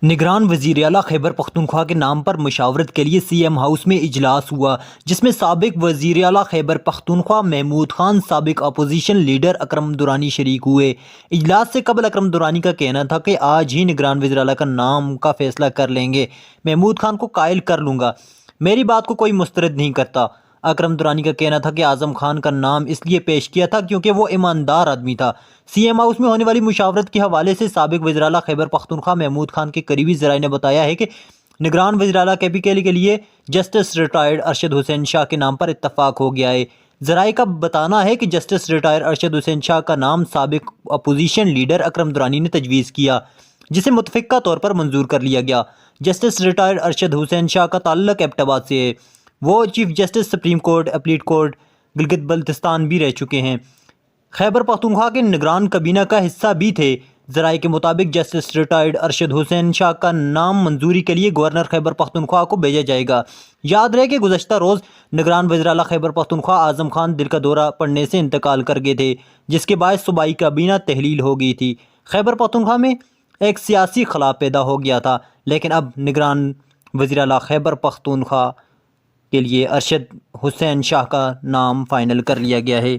نگران وزیر اعلیٰ خیبر پختونخوا کے نام پر مشاورت کے لیے سی ایم ہاؤس میں اجلاس ہوا، جس میں سابق وزیر اعلیٰ خیبر پختونخوا محمود خان، سابق اپوزیشن لیڈر اکرم درانی شریک ہوئے۔ اجلاس سے قبل اکرم درانی کا کہنا تھا کہ آج ہی نگران وزیر اعلیٰ کا نام کا فیصلہ کر لیں گے، محمود خان کو قائل کر لوں گا، میری بات کو کوئی مسترد نہیں کرتا۔ اکرم درانی کا کہنا تھا کہ اعظم خان کا نام اس لیے پیش کیا تھا کیونکہ وہ ایماندار آدمی تھا۔ سی ایم ہاؤس میں ہونے والی مشاورت کے حوالے سے سابق وزیر اعلیٰ خیبر پختونخوا محمود خان کے قریبی ذرائع نے بتایا ہے کہ نگران وزیر اعلیٰ کیبینہ کے لیے جسٹس ریٹائرڈ ارشد حسین شاہ کے نام پر اتفاق ہو گیا ہے۔ ذرائع کا بتانا ہے کہ جسٹس ریٹائرڈ ارشد حسین شاہ کا نام سابق اپوزیشن لیڈر اکرم درانی نے تجویز کیا، جسے متفقہ طور پر منظور کر لیا گیا۔ جسٹس ریٹائرڈ ارشد حسین شاہ کا تعلق ایبٹ آباد سے ہے، وہ chief justice supreme court, appellate court Gilgit Baltistan بھی رہ چکے ہیں، خیبر پختونخوا کے نگران کابینہ کا حصہ بھی تھے۔ ذرائع کے مطابق جسٹس ریٹائرڈ ارشد حسین شاہ کا نام منظوری کے لیے گورنر خیبر پختونخوا کو بھیجا جائے گا۔ یاد رہے کہ گزشتہ روز نگران وزیر اعلیٰ خیبر پختونخوا اعظم خان دل کا دورہ پڑنے سے انتقال کر گئے تھے، جس کے باعث صوبائی کابینہ تحلیل ہو گئی تھی۔ خیبر پختونخوا میں ایک سیاسی خلا پیدا ہو گیا تھا، لیکن اب نگران وزیر اعلیٰ خیبر پختونخوا کے لیے ارشد حسین شاہ کا نام فائنل کر لیا گیا ہے۔